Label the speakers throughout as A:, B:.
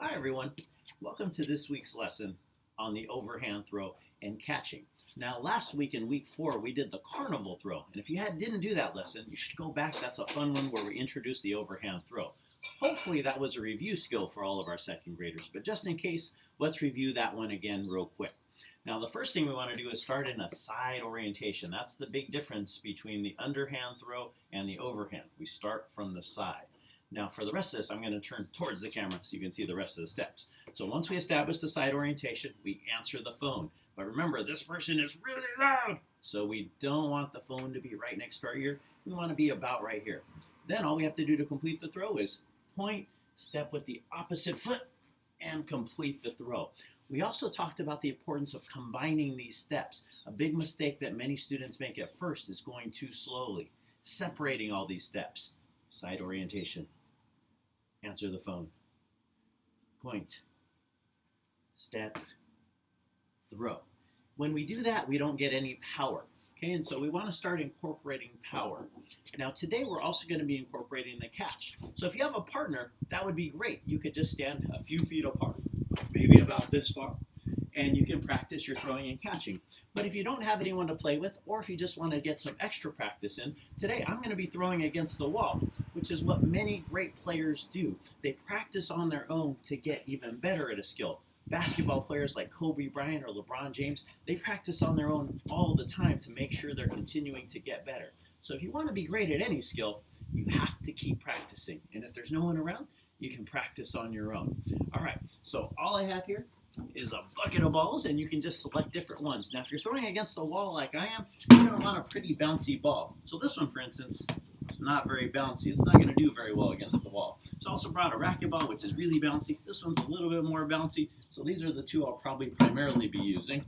A: Hi everyone, welcome to this week's lesson on the overhand throw and catching. Now last week in week 4 we did the carnival throw, and if you didn't do that lesson, you should go back. That's a fun one where we introduced the overhand throw. Hopefully that was a review skill for all of our second graders, but just in case, let's review that one again real quick. Now the first thing we want to do is start in a side orientation. That's the big difference between the underhand throw and the overhand. We start from the side. Now for the rest of this, I'm going to turn towards the camera so you can see the rest of the steps. So once we establish the side orientation, we answer the phone. But remember, this person is really loud, so we don't want the phone to be right next to our ear. We want to be about right here. Then all we have to do to complete the throw is point, step with the opposite foot, and complete the throw. We also talked about the importance of combining these steps. A big mistake that many students make at first is going too slowly, separating all these steps. Side orientation. Answer the phone. Point. Step. Throw. When we do that, we don't get any power. Okay, and so we want to start incorporating power. Now today we're also going to be incorporating the catch. So if you have a partner, that would be great. You could just stand a few feet apart, maybe about this far, and you can practice your throwing and catching. But if you don't have anyone to play with, or if you just want to get some extra practice in, today I'm going to be throwing against the wall, which is what many great players do. They practice on their own to get even better at a skill. Basketball players like Kobe Bryant or LeBron James, they practice on their own all the time to make sure they're continuing to get better. So if you want to be great at any skill, you have to keep practicing. And if there's no one around, you can practice on your own. All right, so all I have here is a bucket of balls, and you can just select different ones. Now, if you're throwing against the wall like I am, you're going to want a pretty bouncy ball. So this one, for instance, is not very bouncy. It's not going to do very well against the wall. So I also brought a racquetball, which is really bouncy. This one's a little bit more bouncy. So these are the two I'll probably primarily be using.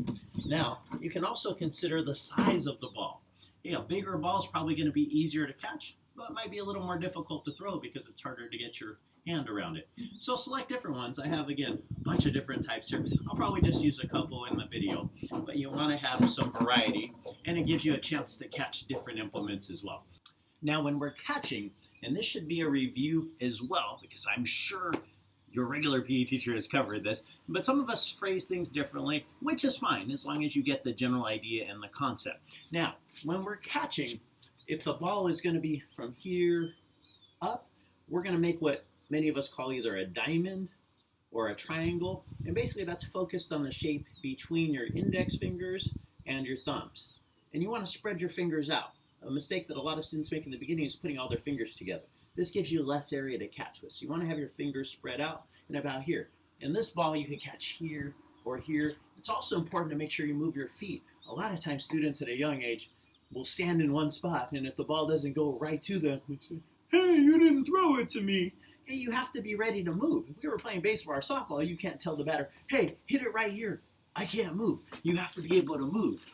A: Now, you can also consider the size of the ball. A bigger ball is probably going to be easier to catch, but it might be a little more difficult to throw because it's harder to get your hand around it. So select different ones. I have, again, a bunch of different types here. I'll probably just use a couple in the video, but you want to have some variety, and it gives you a chance to catch different implements as well. Now, when we're catching, and this should be a review as well, because I'm sure your regular PE teacher has covered this, but some of us phrase things differently, which is fine, as long as you get the general idea and the concept. Now, when we're catching, if the ball is going to be from here up, we're going to make what many of us call either a diamond or a triangle, and basically that's focused on the shape between your index fingers and your thumbs. And you want to spread your fingers out. A mistake that a lot of students make in the beginning is putting all their fingers together. This gives you less area to catch with. So you want to have your fingers spread out and about here. And this ball you can catch here or here. It's also important to make sure you move your feet. A lot of times students at a young age will stand in one spot, and if the ball doesn't go right to them, they say, "Hey, you didn't throw it to me." Hey, you have to be ready to move. If we were playing baseball or softball, you can't tell the batter, "Hey, hit it right here." I can't move. You have to be able to move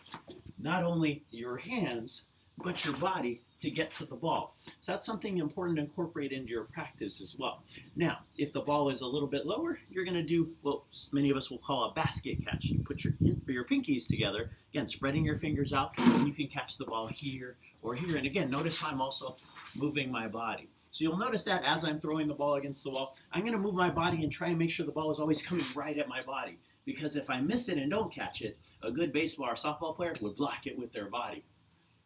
A: not only your hands, but your body to get to the ball. So that's something important to incorporate into your practice as well. Now, if the ball is a little bit lower, you're going to do what many of us will call a basket catch. You put your pinkies together, again, spreading your fingers out, and you can catch the ball here or here. And again, notice how I'm also moving my body. So you'll notice that as I'm throwing the ball against the wall, I'm going to move my body and try and make sure the ball is always coming right at my body. Because if I miss it and don't catch it, a good baseball or softball player would block it with their body.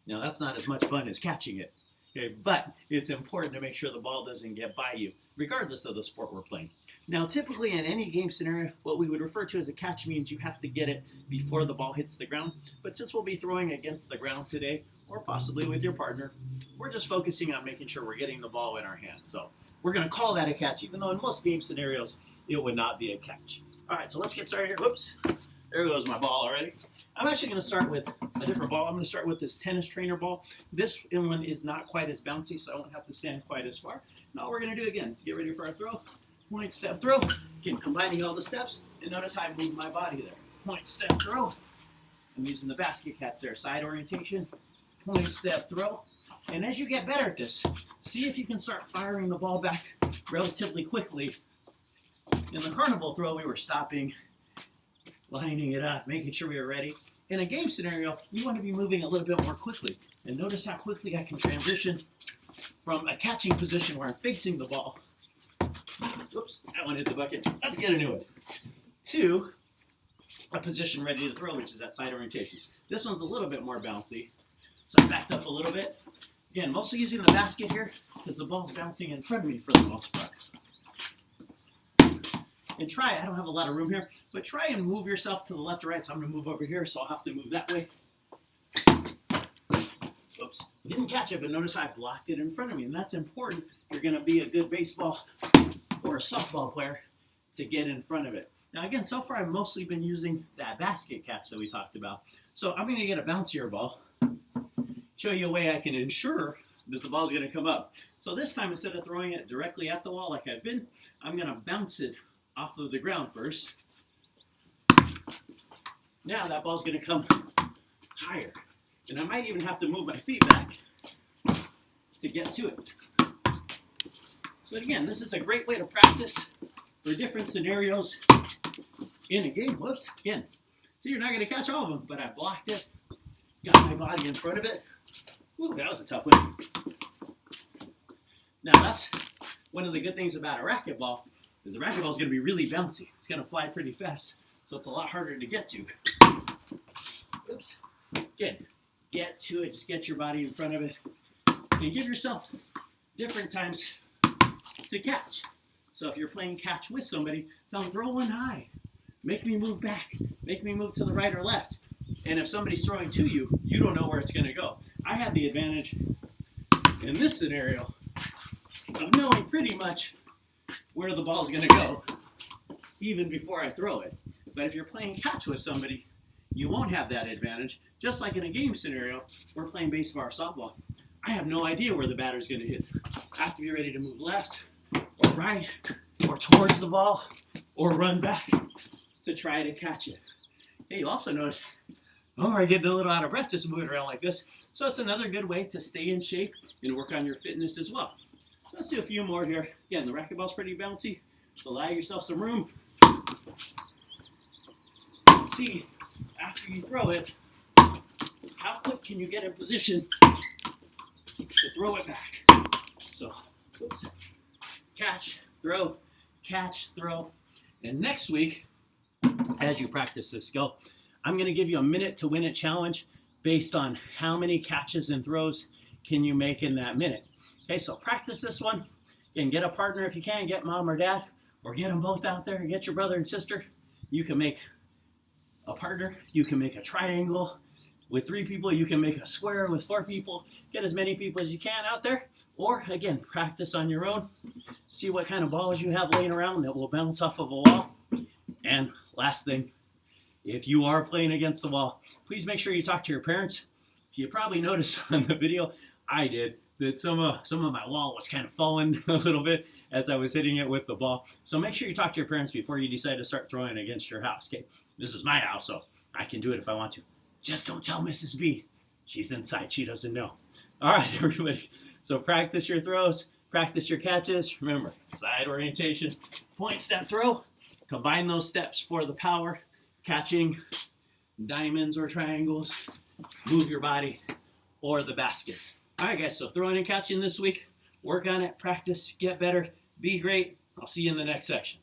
A: Now, that's not as much fun as catching it, okay? But it's important to make sure the ball doesn't get by you, regardless of the sport we're playing. Now, typically in any game scenario, what we would refer to as a catch means you have to get it before the ball hits the ground. But since we'll be throwing against the ground today, or possibly with your partner, we're just focusing on making sure we're getting the ball in our hands. So we're going to call that a catch, even though in most game scenarios, it would not be a catch. All right, so let's get started here. Whoops. There goes my ball already. I'm actually going to start with a different ball. I'm going to start with this tennis trainer ball. This one is not quite as bouncy, so I won't have to stand quite as far. Now all we're going to do again is get ready for our throw. Point, step, throw. Again, combining all the steps. And notice how I move my body there. Point, step, throw. I'm using the basket catch there. Side orientation. Point, step, throw. And as you get better at this, see if you can start firing the ball back relatively quickly. In the carnival throw, we were stopping, lining it up, making sure we were ready. In a game scenario, you want to be moving a little bit more quickly. And notice how quickly I can transition from a catching position where I'm facing the ball Whoops, that one hit the bucket. Let's get a new one. 2, a position ready to throw, which is that side orientation. This one's a little bit more bouncy. So I backed up a little bit. Again, mostly using the basket here because the ball's bouncing in front of me for the most part. And try, I don't have a lot of room here, but try and move yourself to the left or right. So I'm going to move over here, so I'll have to move that way. Oops, didn't catch it, but notice I blocked it in front of me, and that's important. You're going to be a good baseball or a softball player to get in front of it. Now again, so far I've mostly been using that basket catch that we talked about. So I'm going to get a bouncier ball, show you a way I can ensure that the ball's going to come up. So this time, instead of throwing it directly at the wall like I've been, I'm going to bounce it off of the ground first. Now that ball's going to come higher. And I might even have to move my feet back to get to it. So again, this is a great way to practice for different scenarios in a game. Whoops, again. See, you're not going to catch all of them, but I blocked it, got my body in front of it. Ooh, that was a tough one. Now that's one of the good things about a racquetball, is the racquetball is going to be really bouncy. It's going to fly pretty fast, so it's a lot harder to get to. Oops. Again, get to it, just get your body in front of it, and give yourself different times to catch. So if you're playing catch with somebody, tell them throw one high. Make me move back. Make me move to the right or left. And if somebody's throwing to you, you don't know where it's going to go. I have the advantage in this scenario of knowing pretty much where the ball's going to go, even before I throw it. But if you're playing catch with somebody, you won't have that advantage. Just like in a game scenario, we're playing baseball or softball. I have no idea where the batter's going to hit. I have to be ready to move left or right or towards the ball or run back to try to catch it. Hey, you also notice, I get a little out of breath just moving around like this. So it's another good way to stay in shape and work on your fitness as well. Let's do a few more here. Again, the racquetball's pretty bouncy, so allow yourself some room. See, after you throw it, how quick can you get in position to throw it back? So, oops, catch, throw, and next week, as you practice this skill, I'm going to give you a minute to win it challenge based on how many catches and throws can you make in that minute. Okay, so practice this one, and get a partner if you can, get mom or dad, or get them both out there, get your brother and sister. You can make a partner, you can make a triangle with 3 people, you can make a square with 4 people, get as many people as you can out there, or again, practice on your own, see what kind of balls you have laying around that will bounce off of a wall. And last thing, if you are playing against the wall, please make sure you talk to your parents. You probably noticed on the video, I did, that some of my wall was kind of falling a little bit as I was hitting it with the ball. So make sure you talk to your parents before you decide to start throwing against your house. Okay, this is my house, so I can do it if I want to. Just don't tell Mrs. B. She's inside, she doesn't know. All right, everybody. So practice your throws, practice your catches. Remember, side orientation, point, step, throw. Combine those steps for the power, catching diamonds or triangles, move your body, or the baskets. All right, guys, so throwing and catching this week. Work on it, practice, get better, be great. I'll see you in the next section.